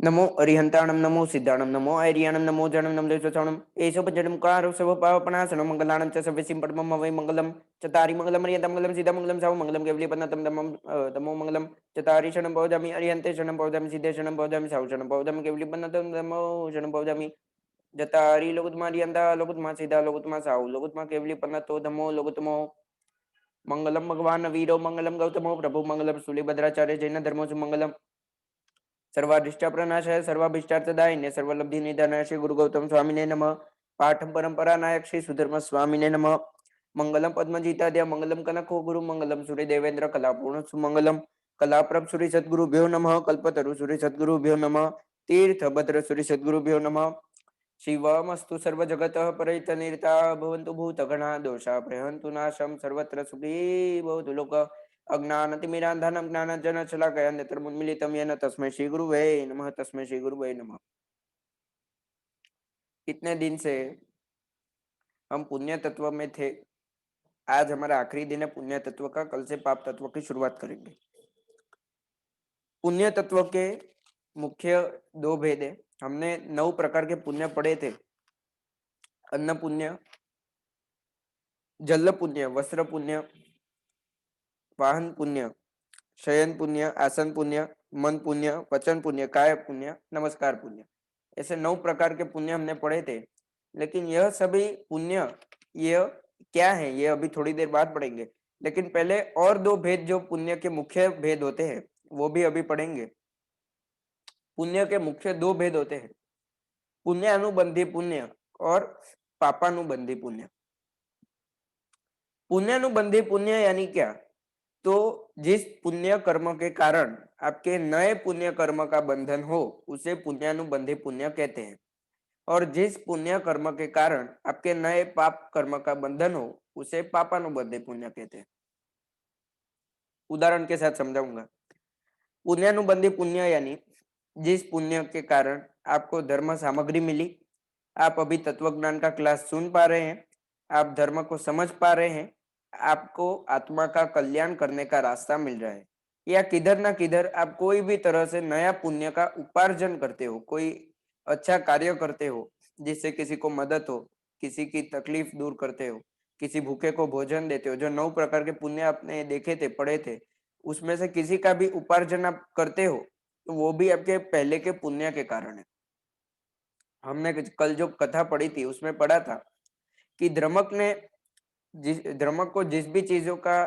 नमो अरिहंताणं नमो सिद्धाणं नमो ऐरियाणं नमो जनं नमो देवताणं एषो पञ्चमकारो सर्वपावपनाशनं मंगलानं च सर्वसिं परमं वै मंगलं चतारि मंगलं मर्यादा मंगलं सीता मंगलं साहु मंगलं केवलीपन्नतं तमो मंगलं चतारि शरणं भवजामि अरिहन्ते शरणं भवजामि सिद्धे शरणं भवजामि साहु शरणं भवजामि केवलीपन्नतं तमो शरणं भवजामि जतारि लोकुत्मा अरिहन्ता लोकुत्मा सीता लोकुत्मा साहु लोकुत्मा केवलीपन्नतो धम्मो लोकुत्मो मंगलम भगवान वीरो मंगलम गौतमो प्रभु मंगलम शूलिभद्राचार्य जैन धर्मो मंगलम सर्वाधिष्टाप्रनाशाय सर्वाभीष्टार्थदायिने सर्वलब्धिनिधानाय श्री गुरु गौतम स्वामिने नमः पाठम परंपरा नायक श्री सुधर्म स्वामिने नमः मंगलम पद्मजीताद्य मंगलम कनको गुरु मंगलम सूर्य देवेंद्र कलापूर्ण सुमंगलम कलाप्रभ सूर्य सद्गुरुभ्यो नमः कल्पतरु सूर्य सद्गुरुभ्यो नमः तीर्थ भद्र सूर्य सद्गुरुभ्यो नमः शिवमस्तु सर्वजगतः परैतनिर्ता भवन्तु भूतगणा दोषा प्रहन्तु नाशं सर्वत्र सुखी भवतु लोकः अज्ञानतिमिरान्धनं ज्ञानजनशलाकया नेत्रमुन्मीलितं येन तस्मै श्रीगुरुवे नमः तस्मै श्रीगुरुवे नमः। इतने दिन से हम पुण्य तत्व में थे। आज हमारा आखिरी दिन है पुण्य तत्व का। कल से पाप तत्व की शुरुआत करेंगे। पुण्य तत्व के मुख्य दो भेद है। हमने 9 प्रकार के पुण्य पढ़े थे। अन्न पुण्य, जल पुण्य, वस्त्र पुण्य, वाहन पुण्य, शयन पुण्य, आसन पुण्य, मन पुण्य, वचन पुण्य, काय पुण्य, नमस्कार पुण्य। ऐसे 9 प्रकार के पुण्य हमने पढ़े थे। लेकिन यह सभी पुण्य यह क्या है, ये अभी थोड़ी देर बाद पढ़ेंगे। लेकिन पहले और 2 भेद जो पुण्य के मुख्य भेद होते हैं वो भी अभी पढ़ेंगे। पुण्य के मुख्य 2 भेद होते हैं, पुण्यानुबंधी पुण्य और पापानुबंधी पुण्य। पुण्यानुबंधी पुण्य यानी क्या? तो जिस पुण्य कर्म के कारण आपके नए पुण्य कर्म का बंधन हो उसे पुण्यानुबंधी पुण्य कहते हैं। और जिस पुण्य कर्म के कारण आपके नए पाप कर्म का बंधन हो उसे पापानुबंधी पुण्य कहते हैं। उदाहरण के साथ समझाऊंगा। पुण्यानुबंधी पुण्य यानी जिस पुण्य के कारण आपको धर्म सामग्री मिली, आप अभी तत्वज्ञान का क्लास सुन पा रहे हैं, आप धर्म को समझ पा रहे हैं, आपको आत्मा का कल्याण करने का रास्ता मिल रहा है, या किधर ना किधर आप कोई भी तरह से नया पुण्य का उपार्जन करते हो, कोई अच्छा कार्य करते हो जिससे किसी को मदद हो, किसी की तकलीफ दूर करते हो, किसी भूखे को भोजन देते हो। जो 9 प्रकार के पुण्य आपने देखे थे, पढ़े थे, उसमें से किसी का भी उपार्जन आप करते हो तो वो भी आपके पहले के पुण्य के कारण है। हमने कल जो कथा पढ़ी थी उसमें पढ़ा था कि द्रमक को जिस भी चीजों का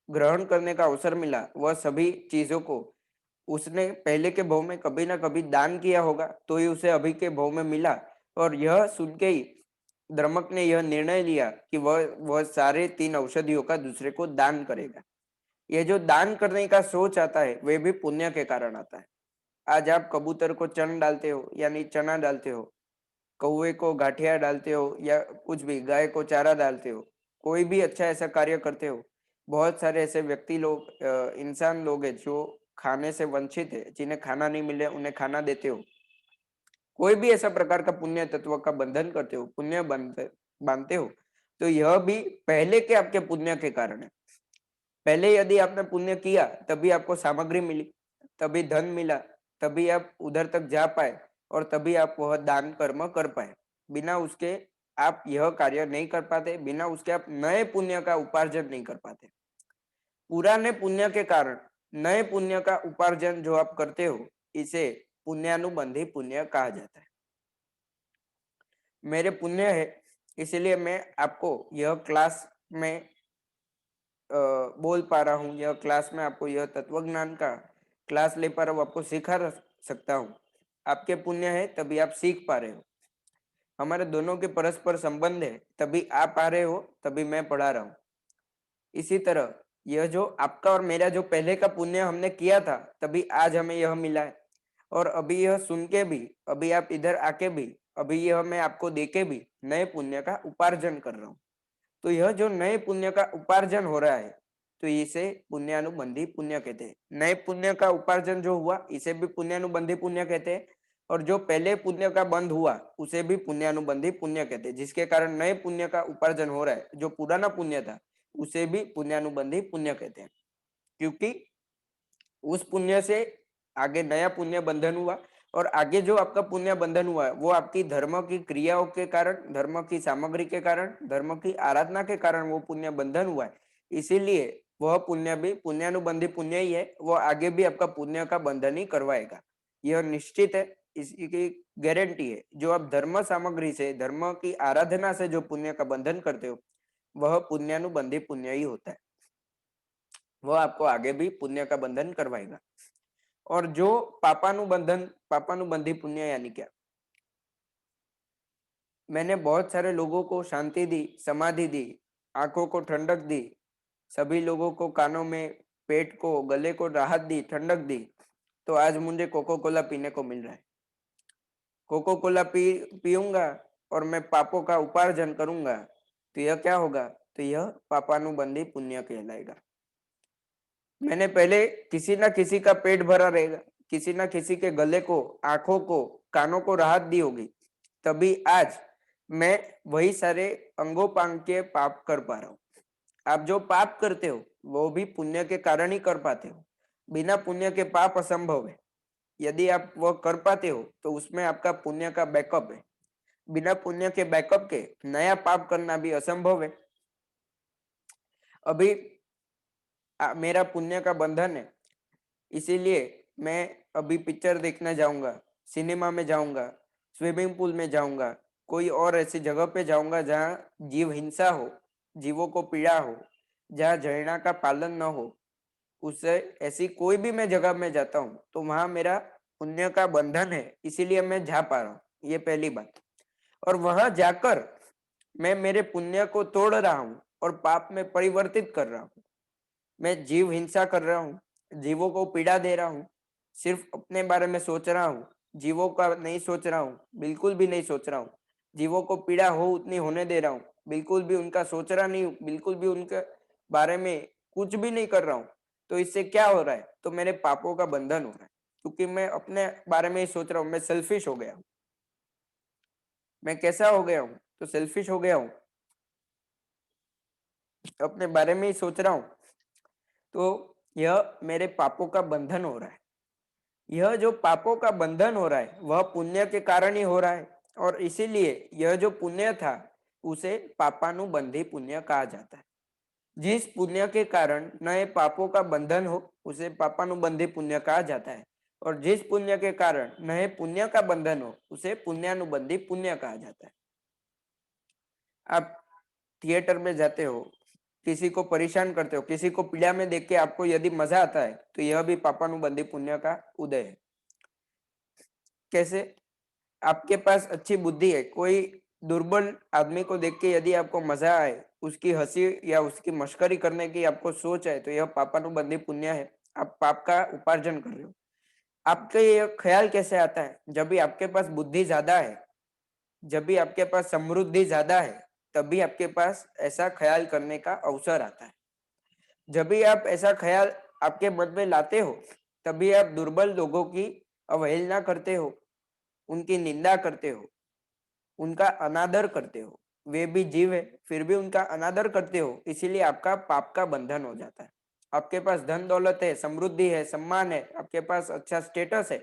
ग्रहण करने का अवसर मिला वह सभी चीजों को उसने पहले के भव में कभी ना कभी दान किया होगा, तो ही उसे अभी के भव में मिला। और यह सुन के ही द्रमक ने यह निर्णय लिया कि वह सारे 3 औषधियों का दूसरे को दान करेगा। यह जो दान करने का सोच आता है वह भी पुण्य के कारण आता है। आज आप कबूतर को चन डालते हो यानी चना डालते हो, कौवे को गाठिया डालते हो, या कुछ भी गाय को चारा डालते हो, कोई भी अच्छा ऐसा कार्य करते हो। बहुत सारे ऐसे व्यक्ति लोग, इंसान लोग हैं जो खाने से वंचित है, जिन्हें खाना नहीं मिले उन्हें खाना देते हो। कोई भी ऐसा प्रकार का पुण्य तत्व का बंधन करते हो, पुण्य बांधते हो, तो यह भी पहले के आपके पुण्य के कारण है। पहले यदि आपने पुण्य किया तभी आपको सामग्री मिली, तभी धन मिला, तभी आप उधर तक जा पाए और तभी आप वह दान कर्म कर पाए। बिना उसके आप यह कार्य नहीं कर पाते, बिना उसके आप नए पुण्य का उपार्जन नहीं कर पाते। पुराने पुण्य के कारण नए पुण्य का उपार्जन जो आप करते हो इसे पुण्यानुबंधी पुण्य कहा जाता है। मेरे पुण्य है इसलिए मैं आपको यह क्लास में बोल पा रहा हूँ, यह क्लास में आपको यह तत्वज्ञान का क्लास ले पा रहा हूँ, आपको सिखा सकता हूँ। आपके पुण्य है तभी आप सीख पा रहे हो। हमारे दोनों के परस्पर संबंध है, तभी आप आ रहे हो, तभी मैं पढ़ा रहा हूँ। इसी तरह यह जो आपका और मेरा जो पहले का पुण्य हमने किया था तभी आज हमें यह मिला है। और अभी यह सुन के भी, अभी आप इधर आके भी, अभी यह मैं आपको दे के भी नए पुण्य का उपार्जन कर रहा हूँ। तो यह जो नए पुण्य का उपार्जन हो रहा है तो इसे पुण्यानुबंधी पुण्य कहते हैं। नए पुण्य का उपार्जन जो हुआ इसे भी पुण्यानुबंधी पुण्य कहते हैं, और जो पहले पुण्य का बंध हुआ उसे भी पुण्यानुबंधी पुण्य कहते हैं। जिसके कारण नए पुण्य का उपार्जन हो रहा है, जो पुराना पुण्य था उसे भी पुण्यानुबंधी पुण्य कहते हैं, क्योंकि उस पुण्य से आगे नया पुण्य बंधन हुआ और आगे जो आपका पुण्य बंधन हुआ है वो आपकी धर्म की क्रियाओं के कारण, धर्म की सामग्री के कारण, धर्म की आराधना के कारण वो पुण्य बंधन हुआ है। इसीलिए वह पुण्य भी पुण्यानुबंधी पुण्य ही है, वो आगे भी आपका पुण्य का बंधन ही करवाएगा। यह निश्चित है, इसकी गारंटी है। जो आप धर्म सामग्री से, धर्म की आराधना से जो पुण्य का बंधन करते हो वह पुण्यानुबंधी पुण्य ही होता है, वह आपको आगे भी पुण्य का बंधन करवाएगा। और जो पापानुबंधी पुण्य यानी क्या, मैंने बहुत सारे लोगों को शांति दी, समाधि दी, आंखों को ठंडक दी, सभी लोगों को कानों में, पेट को, गले को राहत दी, ठंडक दी, तो आज मुझे कोको कोला पीने को मिल रहा है। कोको कोला पीऊंगा और मैं पापों का उपार्जन करूंगा, तो यह क्या होगा? तो यह पापानुबंधी पुण्य कहलाएगा। मैंने पहले किसी ना किसी का पेट भरा रहेगा, किसी ना किसी के गले को, आंखों को, कानों को राहत दी होगी, तभी आज मैं वही सारे अंगोपांग के पाप कर पा रहा हूँ। आप जो पाप करते हो वो भी पुण्य के कारण ही कर पाते हो। बिना पुण्य के पाप असंभव है। यदि आप वह कर पाते हो तो उसमें आपका पुण्य का बैकअप है। बिना पुण्य के बैकअप के नया पाप करना भी असंभव है। अभी मेरा पुण्य का बंधन है, इसीलिए मैं अभी पिक्चर देखने जाऊंगा, सिनेमा में जाऊंगा, स्विमिंग पूल में जाऊंगा, कोई और ऐसी जगह पे जाऊंगा जहाँ जीव हिंसा हो, जीवों को पीड़ा हो, जहाँ झरना का पालन न हो, उससे ऐसी कोई भी मैं जगह में जाता हूँ तो वहां मेरा पुण्य का बंधन है, इसीलिए मैं जा पा रहा हूँ। ये पहली बात। और वहां जाकर मैं मेरे पुण्य को तोड़ रहा हूँ और पाप में परिवर्तित कर रहा हूँ। मैं जीव हिंसा कर रहा हूँ, जीवों को पीड़ा दे रहा हूँ, सिर्फ अपने बारे में सोच रहा हूँ, जीवों का नहीं सोच रहा हूँ, बिल्कुल भी नहीं सोच रहा हूँ। जीवों को पीड़ा हो उतनी होने दे रहा हूँ, बिल्कुल भी उनका सोच रहा नहीं हूँ, बिल्कुल भी उनके बारे में कुछ भी नहीं कर रहा हूँ। तो इससे क्या हो रहा है? तो मेरे पापों का बंधन हो रहा है, क्योंकि मैं अपने बारे में ही सोच रहा हूँ। मैं सेल्फिश हो गया हूँ। मैं कैसा हो गया हूँ? तो सेल्फिश हो गया हूँ, अपने बारे में ही सोच रहा हूँ। तो यह मेरे पापों का बंधन हो रहा है। यह जो पापों का बंधन हो रहा है वह पुण्य के कारण ही हो रहा है, और इसीलिए यह जो पुण्य था उसे पापानुबंधी पुण्य कहा जाता है। जिस पुण्य के कारण नए पापों का बंधन हो उसे पापानुबंधी पुण्य कहा जाता है, और जिस पुण्य के कारण नए पुण्य का बंधन हो उसे पुण्यानुबंधी पुण्य कहा जाता है। आप थिएटर में जाते हो, किसी को परेशान करते हो, किसी को पीड़ा में देख के आपको यदि मजा आता है तो यह भी पापानुबंधी पुण्य का उदय है। कैसे? आपके पास अच्छी बुद्धि है, कोई दुर्बल आदमी को देख के यदि आपको मजा आए, उसकी हंसी या उसकी मश्करी करने की आपको सोच है, तो यह पापानुबंधी पुण्य है। आप पाप का उपार्जन कर रहे हो। आपका ये ख्याल कैसे आता है? जब भी आपके पास बुद्धि ज्यादा है, जब भी आपके पास समृद्धि ज्यादा है, तभी आपके पास ऐसा ख्याल करने का अवसर आता है। जब भी आप ऐसा ख्याल आपके मन में लाते हो, तभी आप दुर्बल लोगों की अवहेलना करते हो, उनकी निंदा करते हो, उनका अनादर करते हो। वे भी जीव है, फिर भी उनका अनादर करते हो, इसीलिए आपका पाप का बंधन हो जाता है। आपके पास धन दौलत है, समृद्धि है, सम्मान है, आपके पास अच्छा स्टेटस है,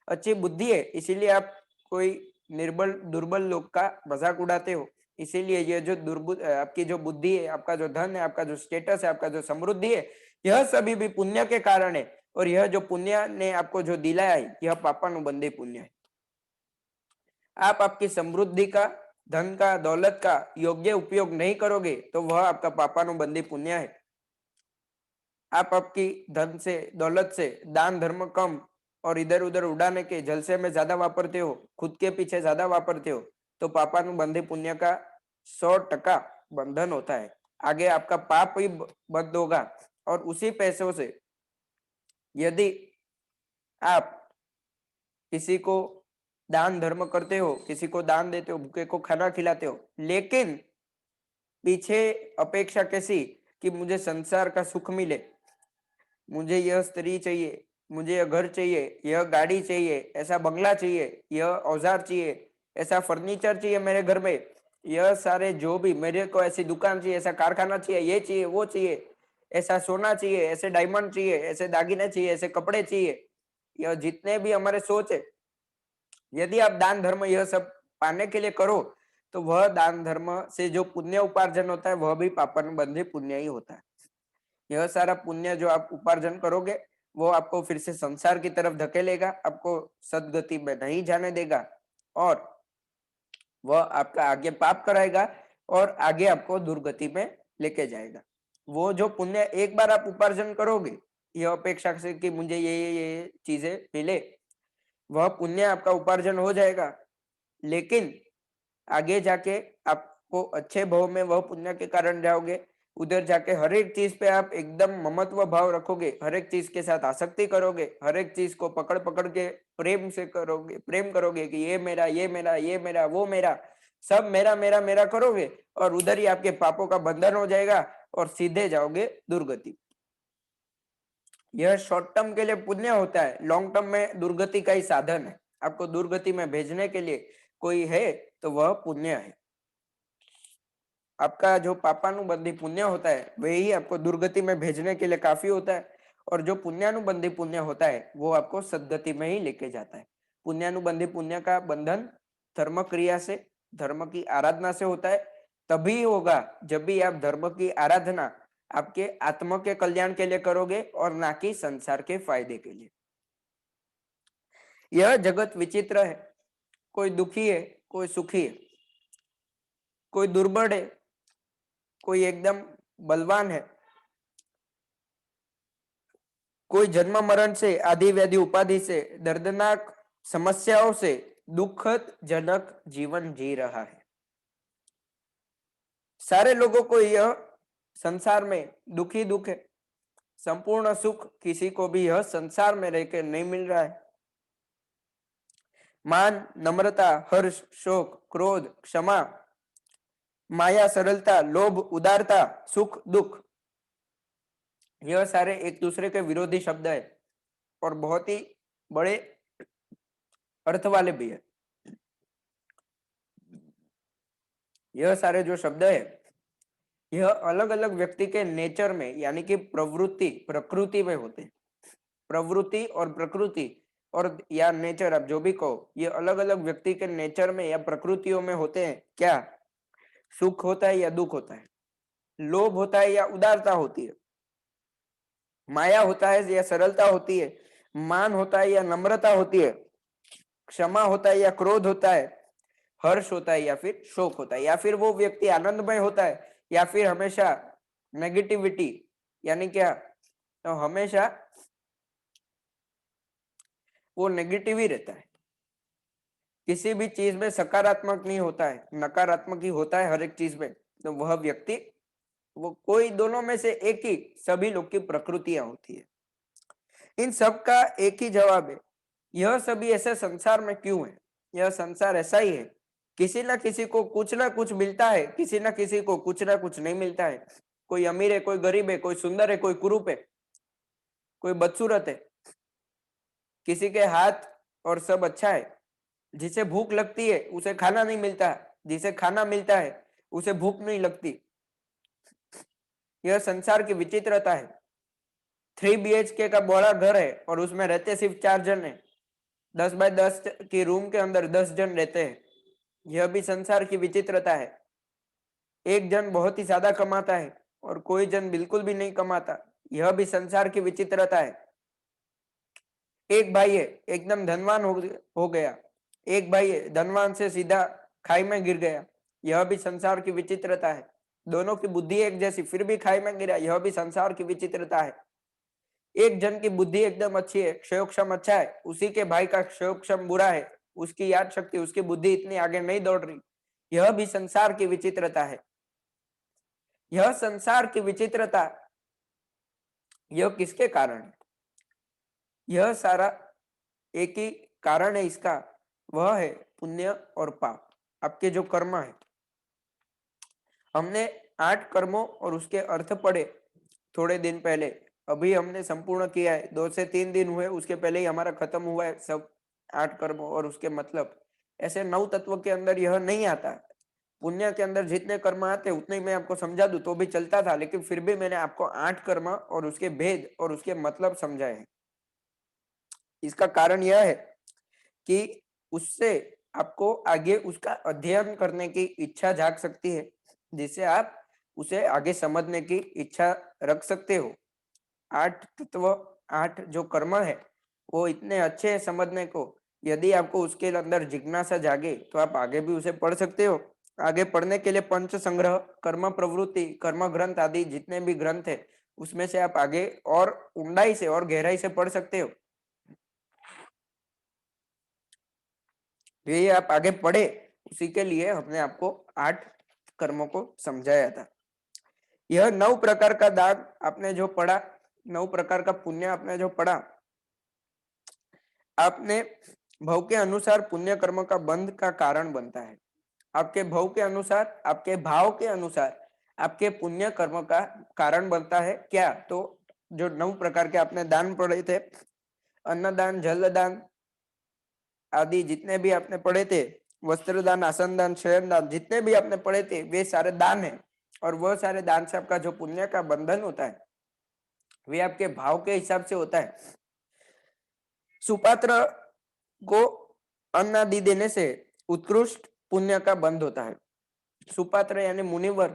अच्छी बुद्धि है, इसीलिए आप कोई निर्बल दुर्बल लोग का मजाक उड़ाते हो। इसीलिए ये जो दुर्बुद्ध आपकी जो बुद्धि है, आपका जो धन है, आपका जो स्टेटस है, आपका जो समृद्धि है, यह सभी भी पुण्य के कारण है। और यह जो पुण्य ने आपको जो दिलाया है, यह पापानुबंधी पुण्य है। आप आपकी समृद्धि का, धन का, दौलत का योग्य उपयोग नहीं करोगे तो वह आपका पापानुबंधी पुण्य है। आप आपकी धन से, दौलत से दान धर्म कम और इधर उधर उड़ाने के जलसे में ज्यादा वापरते हो, खुद के पीछे ज्यादा वापरते हो, तो पापानुबंधी पुण्य का 100% बंधन होता है। आगे आपका पाप ही बंद होगा। और उसी पैसों से यदि आप किसी को दान धर्म करते हो, किसी को दान देते हो, भूखे को खाना खिलाते हो, लेकिन पीछे अपेक्षा कैसी? कि मुझे संसार का सुख मिले, मुझे यह स्त्री चाहिए, मुझे यह घर चाहिए, यह गाड़ी चाहिए, ऐसा बंगला चाहिए, यह औजार चाहिए, ऐसा फर्नीचर चाहिए मेरे घर में, यह सारे जो भी मेरे को, ऐसी दुकान चाहिए, ऐसा कारखाना चाहिए, ये चाहिए, वो चाहिए, ऐसा सोना चाहिए, ऐसे डायमंड चाहिए, ऐसे दागिने चाहिए, ऐसे कपड़े चाहिए, यह जितने भी हमारे सोच है, यदि आप दान धर्म यह सब पाने के लिए करो, तो वह दान धर्म से जो पुण्य उपार्जन होता है वह भी पापन बंधी पुण्य ही होता है। यह सारा पुण्य जो आप उपार्जन करोगे वो आपको फिर से संसार की तरफ धकेलेगा, आपको सदगति में नहीं जाने देगा, और वह आपका आगे पाप कराएगा और आगे आपको दुर्गति में लेके जाएगा। वो जो पुण्य एक बार आप उपार्जन करोगे, यह अपेक्षा से कि मुझे ये चीजें मिले, वह पुण्य आपका उपार्जन हो जाएगा, लेकिन आगे जाके आपको अच्छे भाव में वह पुण्य के कारण जाओगे। उधर जाके हर एक चीज पे आप एकदम ममत्व भाव रखोगे, हर एक चीज के साथ आसक्ति करोगे, हर एक चीज को पकड़ पकड़ के प्रेम से करोगे, प्रेम करोगे कि ये मेरा, ये मेरा, ये मेरा, वो मेरा, सब मेरा मेरा मेरा करोगे, और उधर ही आपके पापों का बंधन हो जाएगा और सीधे जाओगे दुर्गति। यह शॉर्ट टर्म के लिए पुण्य होता है, लॉन्ग टर्म में दुर्गति का ही साधन है। आपको दुर्गति में भेजने के लिए कोई है तो वह पुण्य है। आपका जो पापानुबंधी पुण्य होता है वही आपको दुर्गति में भेजने के लिए काफी होता है, और जो पुण्यानुबंधी पुण्य होता है वो आपको सदगति में ही लेके जाता है। पुण्यानुबंधी पुण्य का बंधन धर्म क्रिया से, धर्म की आराधना से होता है। तभी होगा जब भी आप धर्म की आराधना आपके आत्मा के कल्याण के लिए करोगे और ना कि संसार के फायदे के लिए। यह जगत विचित्र है, कोई दुखी है, कोई सुखी है, कोई दुर्बल है, कोई एकदम बलवान है, कोई जन्म मरण से, आदि व्याधि उपाधि से, दर्दनाक समस्याओं से दुखद जनक जीवन जी रहा है। सारे लोगों को यह संसार में दुखी दुख है। संपूर्ण सुख किसी को भी यह संसार में रहकर नहीं मिल रहा है। मान, नम्रता, हर्ष, शोक, क्रोध, क्षमा, माया, सरलता, लोभ, उदारता, सुख, दुख, यह सारे एक दूसरे के विरोधी शब्द है और बहुत ही बड़े अर्थ वाले भी है। यह सारे जो शब्द है यह अलग अलग व्यक्ति के नेचर में यानी कि प्रवृत्ति प्रकृति में होते हैं। प्रवृत्ति और प्रकृति और या नेचर, आप जो भी कहो, ये अलग अलग व्यक्ति के नेचर में या प्रकृतियों में होते हैं। क्या सुख होता है या दुख होता है, लोभ होता है या उदारता होती है, माया होता है या सरलता होती है, मान होता है या नम्रता होती है, क्षमा होता है या क्रोध होता है, हर्ष होता है या फिर शोक होता है, या फिर वो व्यक्ति आनंदमय होता है या फिर हमेशा नेगेटिविटी, यानी क्या, तो हमेशा वो नेगेटिव ही रहता है। किसी भी चीज में सकारात्मक नहीं होता है, नकारात्मक ही होता है हर एक चीज में। तो वह व्यक्ति, वो कोई दोनों में से एक ही, सभी लोग की प्रकृतियां होती है। इन सब का एक ही जवाब है, यह सभी ऐसे संसार में क्यों है। यह संसार ऐसा ही है, किसी ना किसी को कुछ ना कुछ मिलता है, किसी ना किसी को कुछ ना कुछ नहीं मिलता है। कोई अमीर है, कोई गरीब है, कोई सुंदर है, कोई कुरूप है, कोई बदसूरत है, किसी के हाथ और सब अच्छा है। जिसे भूख लगती है उसे खाना नहीं मिलता, जिसे खाना मिलता है उसे भूख नहीं लगती। यह संसार की विचित्रता है। 3 BHK का बड़ा घर है और उसमें रहते सिर्फ 4 जन है। 10 बाय 10 की रूम के अंदर 10 जन रहते हैं। यह भी संसार की विचित्रता है। एक जन बहुत ही ज्यादा कमाता है और कोई जन बिल्कुल भी नहीं कमाता। यह भी संसार की विचित्रता है। एक भाई है एकदम धनवान हो गया, एक भाई है धनवान से सीधा खाई में गिर गया। यह भी संसार की विचित्रता है। दोनों की बुद्धि एक जैसी फिर भी खाई में गिरा, यह भी संसार की विचित्रता है। एक जन की बुद्धि एकदम अच्छी है, क्षयोक्षम अच्छा है, उसी के भाई का क्षयोक्षम बुरा है, उसकी याद शक्ति, उसकी बुद्धि इतनी आगे नहीं दौड़ रही। यह भी संसार की विचित्रता है। यह संसार की विचित्रता, यह किसके कारण है? यह सारा एक ही कारण है इसका, वह है पुण्य और पाप, आपके जो कर्म है। हमने 8 कर्मों और उसके अर्थ पढ़े थोड़े दिन पहले, अभी हमने संपूर्ण किया है, 2 से 3 दिन हुए, उसके पहले ही हमारा खत्म हुआ है सब 8 कर्मों और उसके मतलब। ऐसे 9 तत्व के अंदर यह नहीं आता। पुण्य के अंदर जितने कर्म आते उतने ही मैं आपको समझा दूं तो भी चलता था, लेकिन फिर भी मैंने आपको 8 कर्म और उसके भेद और उसके मतलब समझाए हैं। इसका कारण यह है कि उससे आपको आगे उसका अध्ययन करने की इच्छा जाग सकती है, जिससे आप उसे आगे समझने की इच्छा रख सकते हो। 8 तत्व, 8 जो कर्म है, वो इतने अच्छे हैं समझने को। यदि आपको उसके अंदर जिज्ञासा जागे तो आप आगे भी उसे पढ़ सकते हो। आगे पढ़ने के लिए पंच संग्रह, कर्म प्रवृत्ति, कर्म ग्रंथ आदि जितने भी ग्रंथ है, उसमें से आप आगे और ऊंडाई से और गहराई से पढ़ सकते हो। ये आप आगे पढ़े, उसी के लिए हमने आपको 8 कर्मों को समझाया था। यह 9 प्रकार का दान आपने जो पढ़ा, 9 प्रकार का पुण्य आपने जो पढ़ा, आपने भव के अनुसार पुण्य कर्म का बंध का कारण बनता है। आपके भव के अनुसार, आपके भाव के अनुसार आपके पुण्य कर्म का कारण बनता है क्या? तो जो 9 प्रकार के आपने दान पढ़े थे, अन्नदान, जलदान आदि जितने भी आपने पढ़े थे, वस्त्रदान, आसन दान, शयन दान, जितने भी आपने पढ़े थे, वे सारे दान है। और वह सारे दान से आपका जो पुण्य का बंधन होता है, वे आपके भाव के हिसाब से होता है। सुपात्र को अन्न आदि देने से उत्कृष्ट पुण्य का बंध होता है। सुपात्र यानी मुनिवर,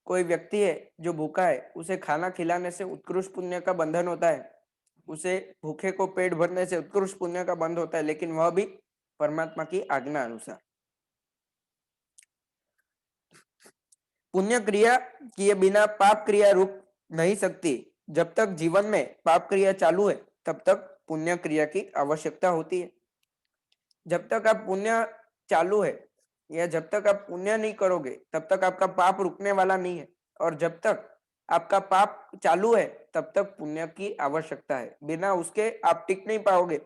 कोई व्यक्ति है जो भूखा है, उसे खाना खिलाने से उत्कृष्ट पुण्य का बंधन होता है। उसे भूखे को पेट भरने से उत्कृष्ट पुण्य का बंध होता है, लेकिन वह भी परमात्मा की आज्ञा अनुसार। पुण्य क्रिया किए बिना पाप क्रिया रुक नहीं सकती। जब तक जीवन में पाप क्रिया चालू है, तब तक पुण्य क्रिया की आवश्यकता होती है। जब तक आप पुण्य चालू है, या जब तक आप पुण्य नहीं करोगे, तब तक आपका पाप रुकने वाला नहीं है। और जब तक आपका पाप चालू है, तब तक पुण्य की आवश्यकता है। बिना उसके आप टिक नहीं पाओगे।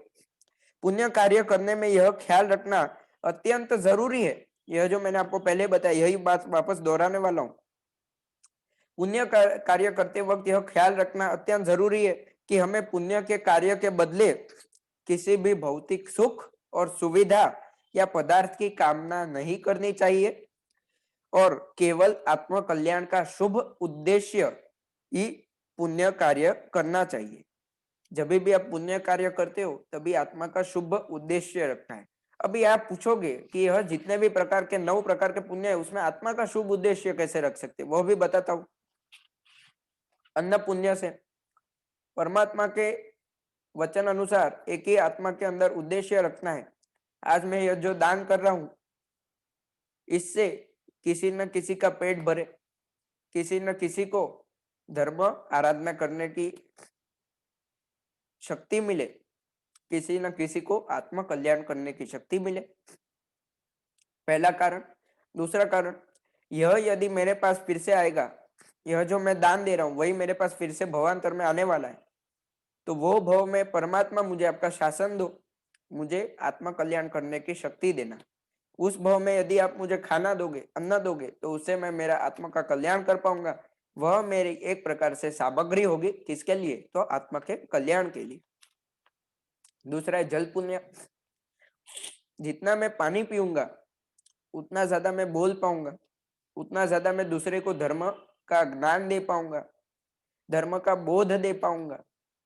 पुण्य कार्य करने में यह ख्याल रखना अत्यंत जरूरी है। यह जो मैंने आपको पहले बताया, यही बात वापस दोहराने वाला हूं। पुण्य कार्य करते वक्त यह ख्याल रखना अत्यंत जरूरी है कि हमें पुण्य के कार्य के बदले किसी भी भौतिक सुख और सुविधा या पदार्थ की कामना नहीं करनी चाहिए, और केवल आत्म कल्याण का शुभ उद्देश्य ही पुण्य कार्य करना चाहिए। जब भी आप पुण्य कार्य करते हो, तभी आत्मा का शुभ उद्देश्य रखना है। अभी आप पूछोगे कि यह जितने भी प्रकार के 9 प्रकार के पुण्य है, उसमें आत्मा का शुभ उद्देश्य कैसे रख सकते, वो भी बताता हूं। अन्न पुण्य से परमात्मा के वचन अनुसार एक ही आत्मा के अंदर उद्देश्य रखना है। आज मैं यह जो दान कर रहा हूं, इससे किसी न किसी का पेट भरे, किसी न किसी को धर्म आराधना करने की शक्ति मिले, किसी न किसी को आत्म कल्याण करने की शक्ति मिले, पहला कारण। दूसरा कारण, यह यदि मेरे पास फिर से आएगा, यह जो मैं दान दे रहा हूं, वही मेरे पास फिर से भवांतर में आने वाला है, तो वो भव में परमात्मा मुझे आपका शासन दो, मुझे आत्म कल्याण करने की शक्ति देना। उस भव में यदि आप मुझे खाना दोगे, अन्न दोगे, तो उससे मैं मेरा आत्मा का कल्याण कर पाऊंगा। वह मेरी एक प्रकार से सामग्री होगी, किसके लिए? तो आत्मा के कल्याण के लिए। दूसरा है जल पुण्य। जितना मैं पानी पीऊंगा, उतना ज्यादा मैं बोल पाऊंगा, उतना ज्यादा मैं दूसरे को धर्म का ज्ञान दे पाऊंगा, धर्म का बोध दे पाऊंगा।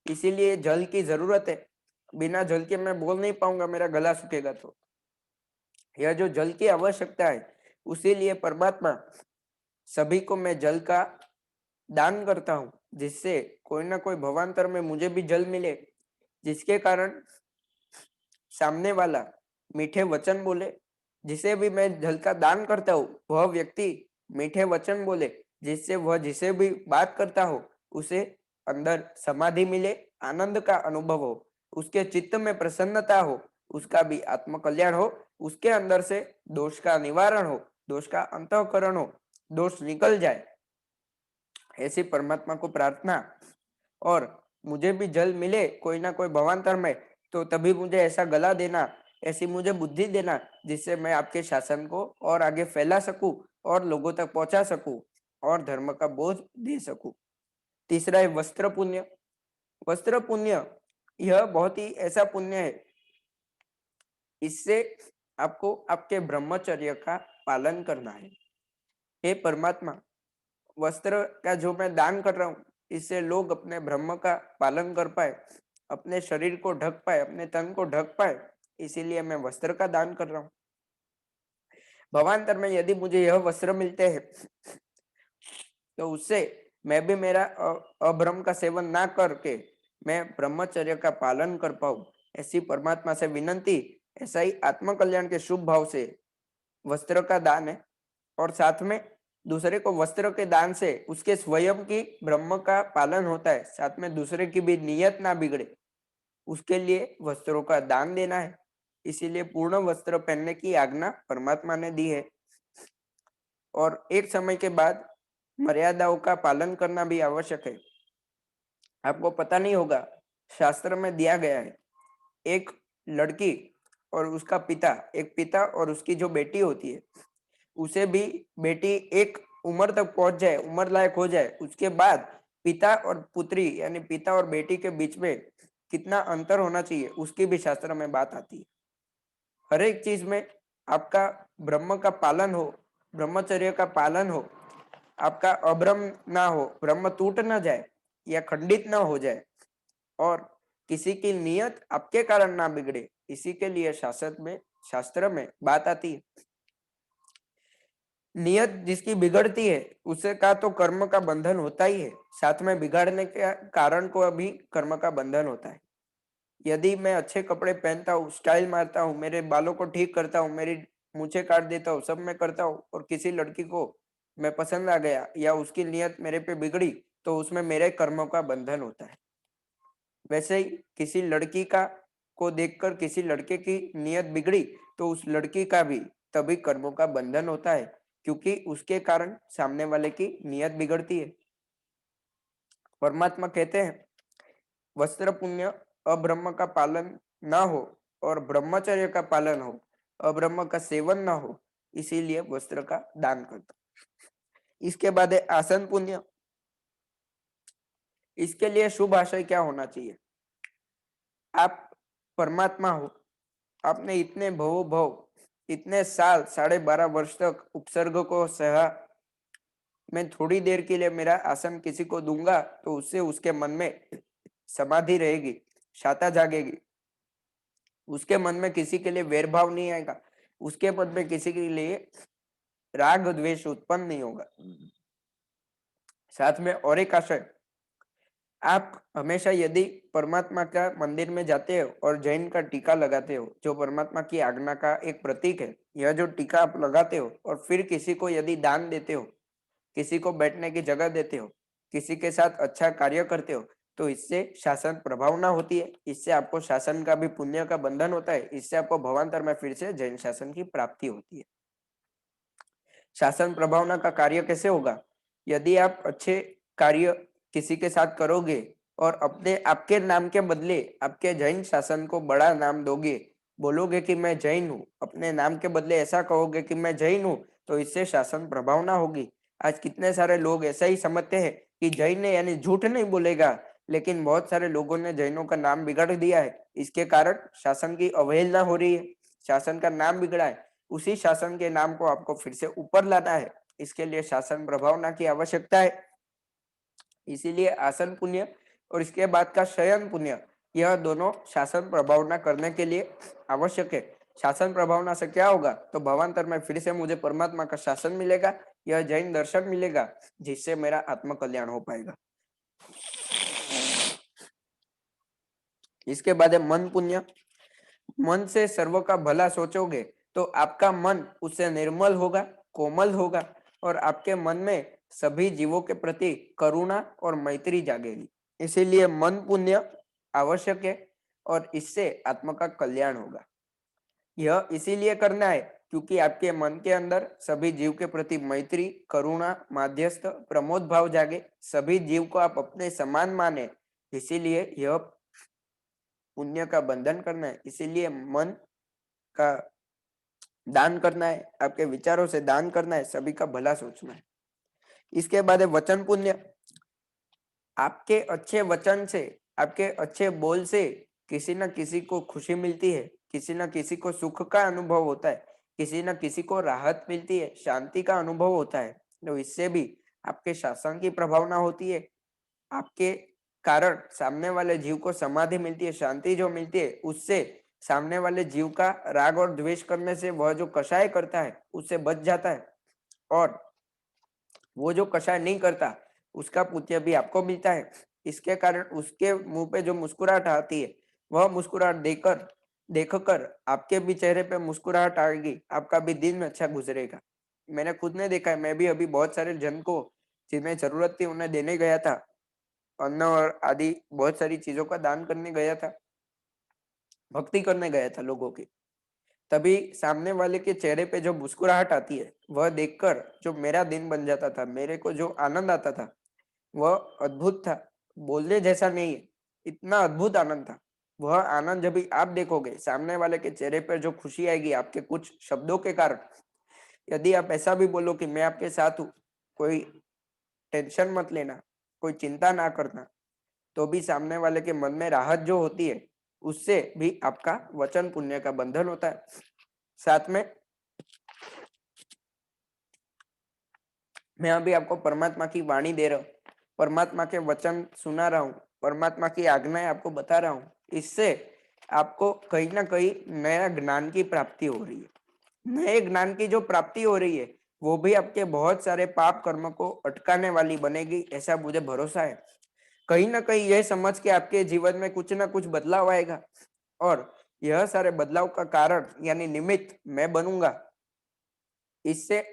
इसीलिए जल की जरूरत है। बिना जल के मैं बोल नहीं पाऊंगा, मेरा गला सूखेगा। तो यह जो जल की आवश्यकता है, उसी लिए परमात्मा सभी को मैं जल का दान करता हूं, जिससे कोई ना कोई भवांतर में मुझे भी जल मिले, जिसके कारण सामने वाला मीठे वचन बोले। जिसे भी मैं जल का दान करता हूँ, वह व्यक्ति मीठे वचन बोले, जिससे वह जिसे भी बात करता हो, उसे अंदर समाधि मिले, आनंद का अनुभव हो, उसके चित्त में प्रसन्नता हो, उसका भी आत्म कल्याण हो, उसके अंदर से दोष का निवारण हो, दोष का अंतःकरण हो, दोष निकल जाए, ऐसी परमात्मा को प्रार्थना। और मुझे भी जल मिले कोई ना कोई भवांतर में, तो तभी मुझे ऐसा गला देना, ऐसी मुझे बुद्धि देना, जिससे मैं आपके शासन को और आगे फैला सकूं, और लोगों तक पहुंचा सकूं, और धर्म का बोझ दे सकूं। तीसरा है वस्त्र पुण्य। वस्त्र पुण्य यह बहुत ही ऐसा पुण्य है, इससे आपको आपके ब्रह्मचर्य का पालन करना है। हे परमात्मा, वस्त्र का जो मैं दान कर रहा हूँ, इससे लोग अपने ब्रह्म का पालन कर पाए, अपने शरीर को ढक पाए, अपने तन को ढक पाए, इसीलिए मैं वस्त्र का दान कर रहा हूँ। भवांतर में यदि मुझे यह वस्त्र मिलते हैं तो उससे मैं भी मेरा अभ्रम का सेवन ना करके मैं ब्रह्मचर्य का पालन कर पाऊं, ऐसी परमात्मा से विनंती। ऐसा ही आत्म कल्याण के शुभ भाव से वस्त्र का दान है। और साथ में दूसरे को वस्त्र के दान से उसके स्वयं की ब्रह्म का पालन होता है, साथ में दूसरे की भी नियत ना बिगड़े, उसके लिए वस्त्रों का दान देना है। इसीलिए पूर्ण वस्त्र पहनने की आज्ञा परमात्मा ने दी है। और एक समय के बाद मर्यादाओं का पालन करना भी आवश्यक है। आपको पता नहीं होगा, शास्त्र में दिया गया है, एक लड़की और उसका पिता, एक पिता और उसकी जो बेटी होती है, उसे भी बेटी एक उम्र तक पहुंच जाए, उम्र लायक हो जाए, उसके बाद पिता और पुत्री यानी पिता और बेटी के बीच में कितना अंतर होना चाहिए उसकी भी शास्त्र में बात आती है। हर एक चीज में आपका ब्रह्म का पालन हो, ब्रह्मचर्य का पालन हो, आपका अभ्रम ना हो, ब्रह्म टूट ना जाए या खंडित ना हो जाए, और किसी की नियत आपके कारण ना बिगड़े, इसी के लिए शास्त्र में बात आती है। नियत जिसकी बिगड़ती है उसे का तो कर्म का बंधन होता ही है, साथ में बिगाड़ने के कारण को अभी कर्म का बंधन होता है। यदि मैं अच्छे कपड़े पहनता हूँ, स्टाइल मारता हूँ, मेरे बालों को ठीक करता हूँ, मेरी मूछें काट देता हूँ, सब मैं करता हूँ, और किसी लड़की को मैं पसंद आ गया या उसकी नियत मेरे पे बिगड़ी, तो उसमें मेरे कर्मों का बंधन होता है। वैसे ही किसी लड़की का को देखकर किसी लड़के की नियत बिगड़ी तो उस लड़की का भी तभी कर्मों का बंधन होता है, क्योंकि उसके कारण सामने वाले की नियत बिगड़ती है। परमात्मा कहते हैं वस्त्र पुण्य अब्रह्म का पालन ना हो और ब्रह्मचर्य का पालन हो, अब्रह्म का सेवन ना हो, इसीलिए वस्त्र का दान करता। इसके बाद है आसन पुण्य। इसके लिए शुभ आशय क्या होना चाहिए? आप परमात्मा हो, आपने इतने भवो भव इतने साल 12.5 वर्ष तक उपसर्ग को सहा, मैं थोड़ी देर के लिए मेरा आसन किसी को दूंगा तो उससे उसके मन में समाधि रहेगी, शाता जागेगी, उसके मन में किसी के लिए वैरभाव नहीं आएगा, उसके मन में किसी के लिए राग द्वेष उत्पन्न नहीं होगा। साथ में और एक आशय, आप हमेशा यदि परमात्मा का मंदिर में जाते हो और जैन का टीका लगाते हो, जो परमात्मा की आज्ञा का एक प्रतीक है, यह जो टीका आप लगाते हो और फिर किसी को यदि दान देते हो, किसी को बैठने की जगह देते हो, किसी के साथ अच्छा कार्य करते हो, तो इससे शासन प्रभावना होती है, इससे आपको शासन का भी पुण्य का बंधन होता है, इससे आपको भवांतर में फिर से जैन शासन की प्राप्ति होती है। शासन प्रभावना का कार्य कैसे होगा? यदि आप अच्छे कार्य किसी के साथ करोगे और अपने आपके नाम के बदले आपके जैन शासन को बड़ा नाम दोगे, बोलोगे कि मैं जैन हूँ, अपने नाम के बदले ऐसा कहोगे कि मैं जैन हूँ, तो इससे शासन प्रभावना होगी। आज कितने सारे लोग ऐसा ही समझते हैं कि जैन ने यानी झूठ नहीं बोलेगा, लेकिन बहुत सारे लोगों ने जैनों का नाम बिगाड़ दिया है, इसके कारण शासन की अवहेलना हो रही है, शासन का नाम बिगड़ा है। उसी शासन के नाम को आपको फिर से ऊपर लाना है, इसके लिए शासन प्रभावना की आवश्यकता है। इसीलिए आसन पुण्य और इसके बाद का शयन पुण्य, यह दोनों शासन प्रभावना करने के लिए आवश्यक है। शासन प्रभावना से क्या होगा? तो भवांतर में फिर से मुझे परमात्मा का शासन मिलेगा, यह जैन दर्शन मिलेगा, जिससे मेरा आत्म कल्याण हो पाएगा। इसके बाद है मन पुण्य। मन से सर्व का भला सोचोगे तो आपका मन उससे निर्मल होगा, कोमल होगा, और आपके मन में सभी जीवों के प्रति करुणा और मैत्री जागेगी। इसीलिए मन पुण्य आवश्यक है और इससे आत्मा का कल्याण होगा। यह इसीलिए करना है क्योंकि आपके मन के अंदर सभी जीव के प्रति मैत्री, करुणा, माध्यस्थ, प्रमोद भाव जागे, सभी जीव को आप अपने समान माने, इसीलिए यह पुण्य का बंधन करना है। इसीलिए मन का दान करना है, आपके विचारों से दान करना है, सभी का भला सोचना है। इसके बाद है वचन पुण्य। आपके अच्छे वचन से, आपके अच्छे बोल से किसी न किसी को खुशी मिलती है, किसी न किसी को सुख का अनुभव होता है, किसी न किसी को राहत मिलती है, शांति का अनुभव होता है। तो इससे भी आपके शासन की प्रभावना होती है, आपके कारण सामने वाले जीव को समाधि मिलती है, शांति जो मिलती है, उससे सामने वाले जीव का राग और द्वेष करने से वह जो कषाय करता है उससे बच जाता है, और वो जो कषाय नहीं करता उसका पुण्य भी आपको मिलता है। इसके कारण उसके मुंह पे जो मुस्कुराहट आती है, वह मुस्कुराहट देकर देखकर आपके भी चेहरे पे मुस्कुराहट आएगी, आपका भी दिन अच्छा गुजरेगा। मैंने खुद ने देखा है, मैं भी अभी बहुत सारे जन को जिन्हें जरूरत थी उन्हें देने गया था, अन्न और आदि बहुत सारी चीजों का दान करने गया था, भक्ति करने गया था लोगों की। तभी सामने वाले के चेहरे पे जो मुस्कुराहट आती है, वह देखकर जो मेरा दिन बन जाता था, मेरे को जो आनंद आता था, वह अद्भुत था। बोलने जैसा नहीं है, इतना अद्भुत आनंद था। वह आनंद जब भी आप देखोगे, सामने वाले के चेहरे पर जो खुशी आएगी आपके कुछ शब्दों के कारण, यदि आप ऐसा भी बोलो कि मैं आपके साथ हूँ, कोई टेंशन मत लेना, कोई चिंता ना करना, तो भी सामने वाले के मन में राहत जो होती है, उससे भी आपका वचन पुण्य का बंधन होता है। साथ में मैं अभी आपको परमात्मा की वाणी दे रहा हूँ, परमात्मा के वचन सुना रहा हूँ, परमात्मा की आज्ञाएं आपको बता रहा हूँ। इससे आपको कहीं ना कहीं नया ज्ञान की प्राप्ति हो रही है। नए ज्ञान की जो प्राप्ति हो रही है, वो भी आपके बहुत सारे पाप कर्म को अटकाने वाली बनेगी, ऐसा मुझे भरोसा है। कहीं ना कहीं यह समझ के आपके जीवन में कुछ ना कुछ बदलाव आएगा, और यह सारे बदलाव का कारण यानी निमित्त मैं बनूंगा। इससे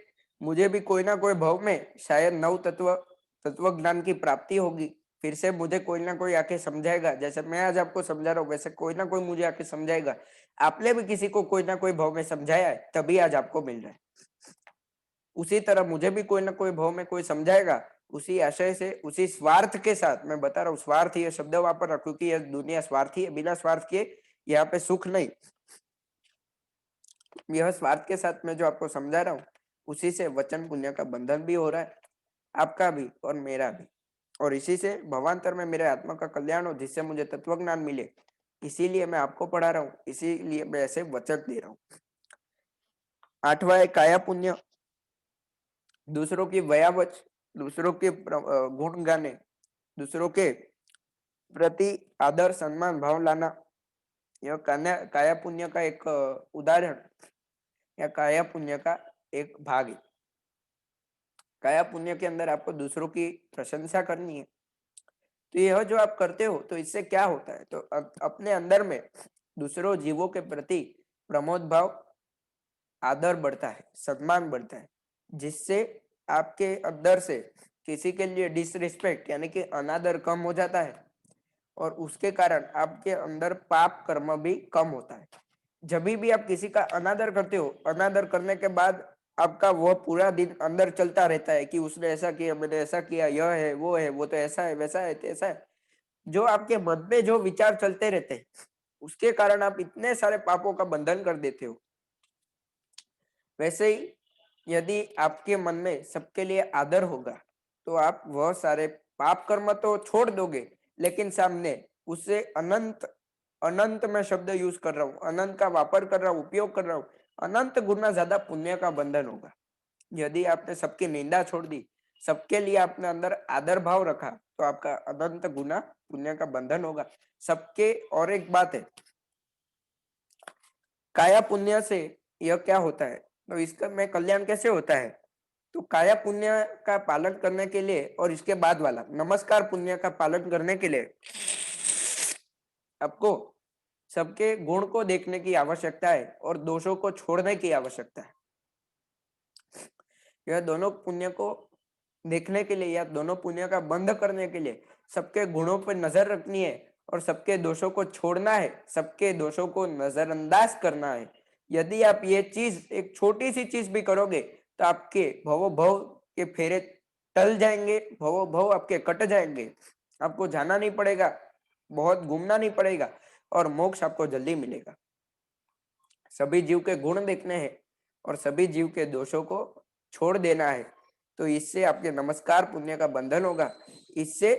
मुझे भी कोई ना कोई भव में शायद नव तत्व ज्ञान की प्राप्ति होगी। फिर से मुझे कोई ना कोई आके समझाएगा, जैसे मैं आज आपको समझा रहा हूँ, वैसे कोई ना कोई मुझे आके समझाएगा। आपने भी किसी को कोई ना कोई भव में समझाया है, तभी आज आपको मिल रहा है। उसी तरह मुझे भी कोई ना कोई भव में कोई समझाएगा, उसी आशय से, उसी स्वार्थ के साथ। मैं बता रहा हूँ, स्वार्थ ये शब्द वापर रहा, क्योंकि यह दुनिया स्वार्थी है, बिना स्वार्थ के यहाँ पे सुख नहीं। यह स्वार्थ के साथ मैं जो आपको समझा रहा हूँ, उसी से वचन पुण्य का बंधन भी हो रहा है, आपका भी और मेरा भी। और इसी से भवांतर में मेरे आत्मा का कल्याण हो, जिससे मुझे तत्व ज्ञान मिले। इसीलिए मैं आपको पढ़ा रहा हूँ, इसीलिए मैं ऐसे वचन दे रहा हूँ। आठवां है काया पुण्य। दूसरों की वयावच, दूसरों के गुण गाने, दूसरों के प्रति आदर सम्मान भाव लाना, यह काया पुण्य का एक उदाहरण या काया पुण्य का एक भाग है। काया पुण्य के अंदर आपको दूसरों की प्रशंसा करनी है। तो यह जो आप करते हो, तो इससे क्या होता है, तो अपने अंदर में दूसरों जीवों के प्रति प्रमोद भाव, आदर बढ़ता है, सम्मान बढ़ता है, जिससे आपके अंदर से किसी के लिए डिसरिस्पेक्ट यानी कि अनादर कम हो जाता है, और उसके कारण आपके अंदर पाप कर्म भी कम होता है। जब भी आप किसी का अनादर करते हो, अनादर करने के बाद आपका वह पूरा दिन अंदर चलता रहता है कि उसने ऐसा किया, मैंने ऐसा किया, यह है, वो तो ऐसा है, वैसा है, तैसा है। जो आपके मन में जो विचार चलते रहते हैं, उसके कारण आप इतने सारे पापों का बंधन कर देते हो। वैसे ही यदि आपके मन में सबके लिए आदर होगा, तो आप वह सारे पाप कर्म तो छोड़ दोगे, लेकिन सामने उससे अनंत, अनंत में शब्द यूज कर रहा हूँ, अनंत का वापर कर रहा हूँ, उपयोग कर रहा हूँ, अनंत गुना ज्यादा पुण्य का बंधन होगा। यदि आपने सबकी निंदा छोड़ दी, सबके लिए आपने अंदर आदर भाव रखा, तो आपका अनंत गुना पुण्य का बंधन होगा सबके। और एक बात है, काया पुण्य से यह क्या होता है, तो इसका में कल्याण कैसे होता है, तो काया पुण्य का पालन करने के लिए और इसके बाद वाला नमस्कार पुण्य का पालन करने के लिए आपको सबके गुण को देखने की आवश्यकता है और दोषों को छोड़ने की आवश्यकता है। यह दोनों पुण्य को देखने के लिए या दोनों पुण्य का बंध करने के लिए सबके गुणों पर नजर रखनी है और सबके दोषों को छोड़ना है, सबके दोषों को नजरअंदाज करना है। यदि आप ये चीज, एक छोटी सी चीज भी करोगे, तो आपके भवो भव के फेरे टल जाएंगे, भवो भव आपके कट जाएंगे, आपको जाना नहीं पड़ेगा, बहुत घूमना नहीं पड़ेगा, और मोक्ष आपको जल्दी मिलेगा। सभी जीव के गुण देखने हैं और सभी जीव के दोषों को छोड़ देना है, तो इससे आपके नमस्कार पुण्य का बंधन होगा। इससे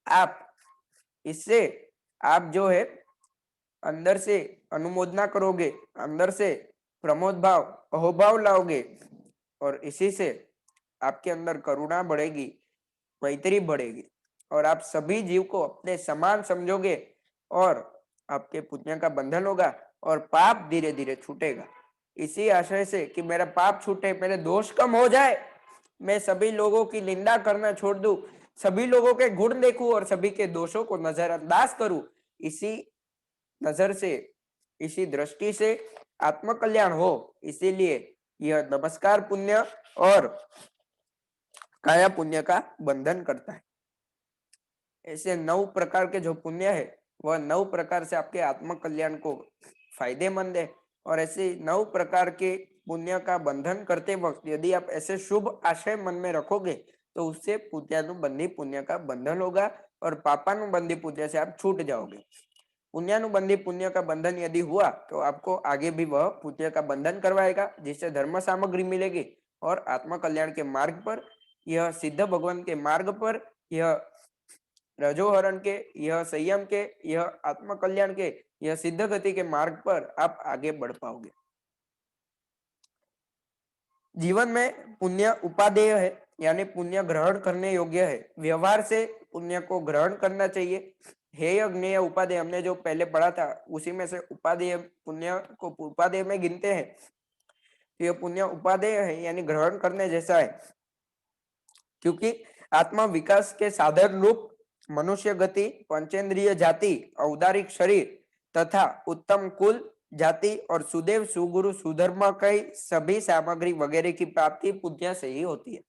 आप इससे आप जो है अंदर से अनुमोदना करोगे, अंदर से प्रमोद भाव, अहोभाव लाओगे, और इसी से आपके अंदर करुणा बढ़ेगी, मैत्री बढ़ेगी, और आप सभी जीव को अपने समान समझोगे, और आपके पुण्य का बंधन होगा और पाप धीरे धीरे छूटेगा। इसी आशय से कि मेरा पाप छूटे, मेरे दोष कम हो जाए, मैं सभी लोगों की निंदा करना छोड़ दूं, सभी लोगों के गुण देखूं और सभी के दोषों को नजरअंदाज करूं, इसी नजर से, इसी दृष्टि से आत्मकल्याण हो, इसीलिए यह नमस्कार पुण्य और काया पुण्य का बंधन करता है। ऐसे 9 प्रकार के जो पुण्य है वह 9 प्रकार से आपके आत्म कल्याण को फायदेमंद है। और ऐसे 9 प्रकार के पुण्य का बंधन करते वक्त यदि आप ऐसे शुभ आशय मन में रखोगे तो उससे पुण्यानुबंधी पुण्य का बंधन होगा और पापानुबंधी पुण्य से आप छूट जाओगे। पुण्यानुबंधी पुण्य का बंधन यदि हुआ तो आपको आगे भी वह पुण्य का बंधन करवाएगा, जिससे धर्म सामग्री मिलेगी और आत्म कल्याण के मार्ग पर, यह सिद्ध भगवान के मार्ग पर, यह रजोहरण के, यह संयम के, यह आत्म कल्याण के, यह सिद्ध गति के मार्ग पर आप आगे बढ़ पाओगे। जीवन में पुण्य उपादेय है, यानी पुण्य ग्रहण करने योग्य है। व्यवहार से पुण्य को ग्रहण करना चाहिए। हेय ज्ञेय उपादेय हमने जो पहले पढ़ा था उसी में से उपादेय पुण्य को उपादेय में गिनते हैं। तो यह पुण्य उपादेय है यानी ग्रहण करने जैसा है, क्योंकि आत्मा विकास के साधन रूप मनुष्य गति, पंचेंद्रिय जाति, औदारिक शरीर तथा उत्तम कुल जाति और सुदेव सुगुरु सुधर्म कई सभी सामग्री वगैरह की प्राप्ति पुण्य से ही होती है।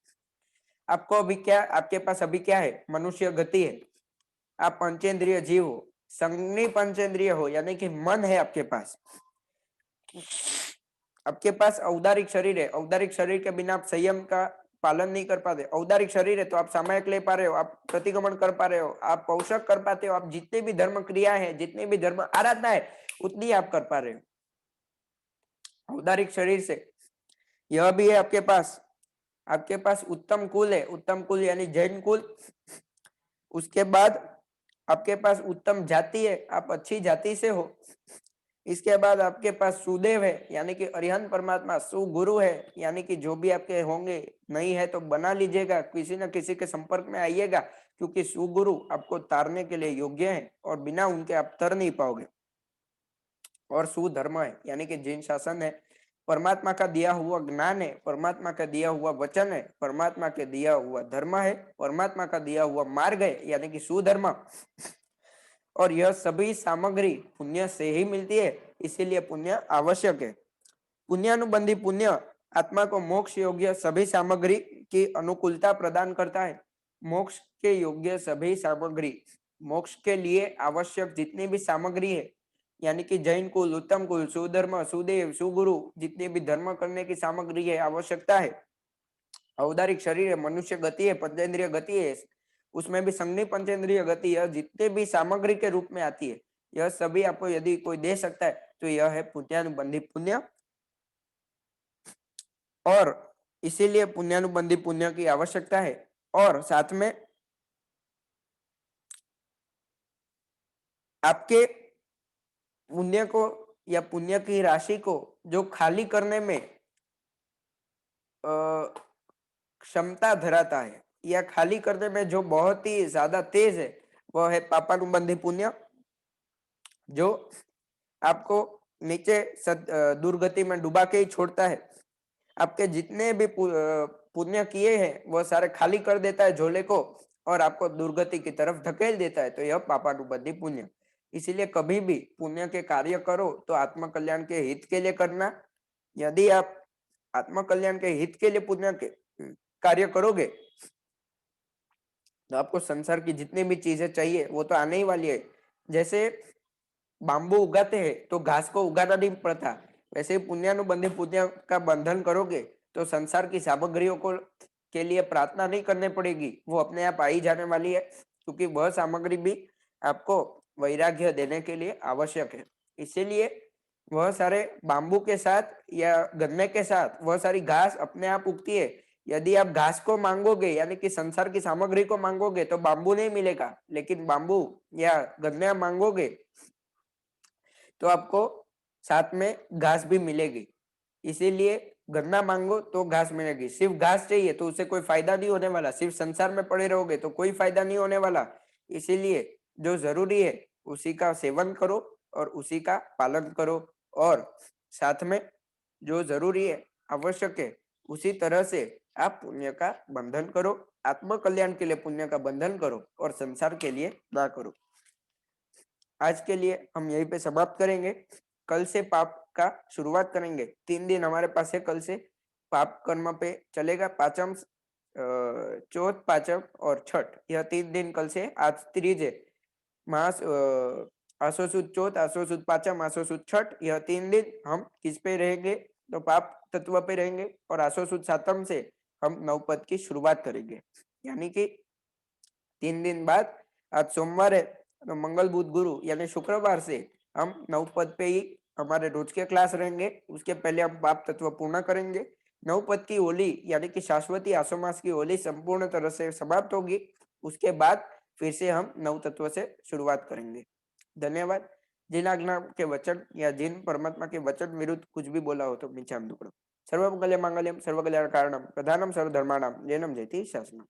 आपको अभी क्या, आपके पास अभी क्या है, मनुष्य गति है, आप पंचेंद्रिय जीव हो, संज्ञी पंचेंद्रिय हो यानी कि मन है आपके पास, आपके पास औदारिक शरीर है, औदारिक शरीर के बिना आप संयम का पालन नहीं कर पाते। औदारिक शरीर है तो आप सामायिक ले पा रहे हो, आप प्रतिगमन कर पा रहे हो, आप पोषक कर पाते हो, आप जितने भी धर्म क्रिया है, जितने भी धर्म आराधना है उतनी आप कर पा रहे हो औदारिक शरीर से। यह भी है आपके पास उत्तम कुल है, उत्तम कुल यानी जैन कुल। उसके बाद आपके पास उत्तम जाति है, आप अच्छी जाति से हो। इसके बाद आपके पास सुदेव है यानी कि अरिहंत परमात्मा, सुगुरु है यानी कि जो भी आपके होंगे, नहीं है तो बना लीजिएगा, किसी न किसी के संपर्क में आइएगा, क्योंकि सुगुरु आपको तारने के लिए योग्य है और बिना उनके आप तर नहीं पाओगे। और सुधर्म है यानी कि जिन शासन है, परमात्मा का दिया हुआ ज्ञान है, परमात्मा का दिया हुआ वचन है, परमात्मा के दिया हुआ धर्म है, परमात्मा का दिया हुआ मार्ग है यानी कि सुधर्म। और यह सभी सामग्री पुण्य से ही मिलती है, इसीलिए पुण्य आवश्यक है। पुण्यानुबंधी पुण्य आत्मा को मोक्ष योग्य सभी सामग्री की अनुकूलता प्रदान करता है। मोक्ष के योग्य सभी सामग्री, मोक्ष के लिए आवश्यक जितनी भी सामग्री है, यानी कि जैन कुल, उत्तम कुल, सुधर्म, सुदेव, सुगुरु, जितनी भी धर्म करने की सामग्री है, आवश्यकता है, औदारिक शरीर है, मनुष्य गति है, पंचेंद्रिय गति है, उसमें भी संज्ञी पंचेंद्रिय गति है, जितने भी सामग्री के रूप में आती है, यह सभी आपको यदि कोई दे सकता है तो यह है पुण्यानुबंधी पुण्य। और इसीलिए पुण्यानुबंधी पुण्य की आवश्यकता है। और साथ में आपके पुण्य को या पुण्य की राशि को जो खाली करने में क्षमता धराता है या खाली करने में जो बहुत ही ज्यादा तेज है, वह है पापानुबंधी पुण्य, जो आपको नीचे दुर्गति में डुबा के ही छोड़ता है। आपके जितने भी पुण्य किए हैं वह सारे खाली कर देता है झोले को और आपको दुर्गति की तरफ धकेल देता है, तो यह पापानुबंधी पुण्य। इसीलिए कभी भी पुण्य के कार्य करो तो आत्म कल्याण के हित के लिए करना। यदि आप आत्म कल्याण के हित के लिए पुण्य के कार्य करोगे तो आपको संसार की जितनी भी चीजें चाहिए वो तो आने ही वाली है। जैसे बांबू उगाते हैं तो घास को उगाना नहीं पड़ता, वैसे ही पुण्यानुबंधी पुण्य का बंधन करोगे तो संसार की सामग्रियों को के लिए प्रार्थना नहीं करनी पड़ेगी, वो अपने आप आई जाने वाली है, क्योंकि वह सामग्री भी आपको वैराग्य देने के लिए आवश्यक है। इसीलिए वह सारे बांबू के साथ या गन्ने के साथ वह सारी घास अपने आप उगती है। यदि आप घास को मांगोगे यानी कि संसार की सामग्री को मांगोगे तो बांबू नहीं मिलेगा, लेकिन बांबू या गन्ने मांगोगे तो आपको साथ में घास भी मिलेगी। इसीलिए गन्ना मांगो तो घास मिलेगी, सिर्फ घास चाहिए तो उससे कोई फायदा नहीं होने वाला, सिर्फ संसार में पड़े रहोगे तो कोई फायदा नहीं होने वाला। इसीलिए जो जरूरी है उसी का सेवन करो और उसी का पालन करो। और साथ में जो जरूरी है, आवश्यक है, उसी तरह से आप पुण्य का बंधन करो, आत्म कल्याण के लिए पुण्य का बंधन करो और संसार के लिए ना करो। आज के लिए हम यहीं पे समाप्त करेंगे। कल से पाप का शुरुआत करेंगे। 3 दिन हमारे पास है कल से। पाप कर्म पे चलेगा। पाचम, चौथ, पाचम और छठ, यह 3 दिन कल से। आज तीज है। मास आसो सुद चौथ, आसो सुद पाचम, आसो सुद छठ, यह 3 दिन हम किस पे रहेंगे? तो पाप तत्व पे रहेंगे। और आसो सुद सातम से हम नवपद की शुरुआत करेंगे। यानी कि 3 दिन बाद, आज सोमवार है, तो मंगल बुध गुरु यानी शुक्रवार से हम नवपद पे ही हमारे रोज के क्लास रहेंगे। उसके पहले हम पाप तत्व पूर्ण करेंगे। नवपद की होली यानी कि शाश्वती आसो मास की होली संपूर्ण तरह से समाप्त होगी। उसके बाद फिर से हम नव तत्व से शुरुआत करेंगे। धन्यवाद। जिन आज्ञा के वचन या जिन परमात्मा के वचन विरुद्ध कुछ भी बोला हो तो नीचे हम टुकड़ो। सर्वमंगल मांगल्यम सर्वकल्याण कारणम प्रधानम सर्वधर्माणाम जैनम जयति शासनम।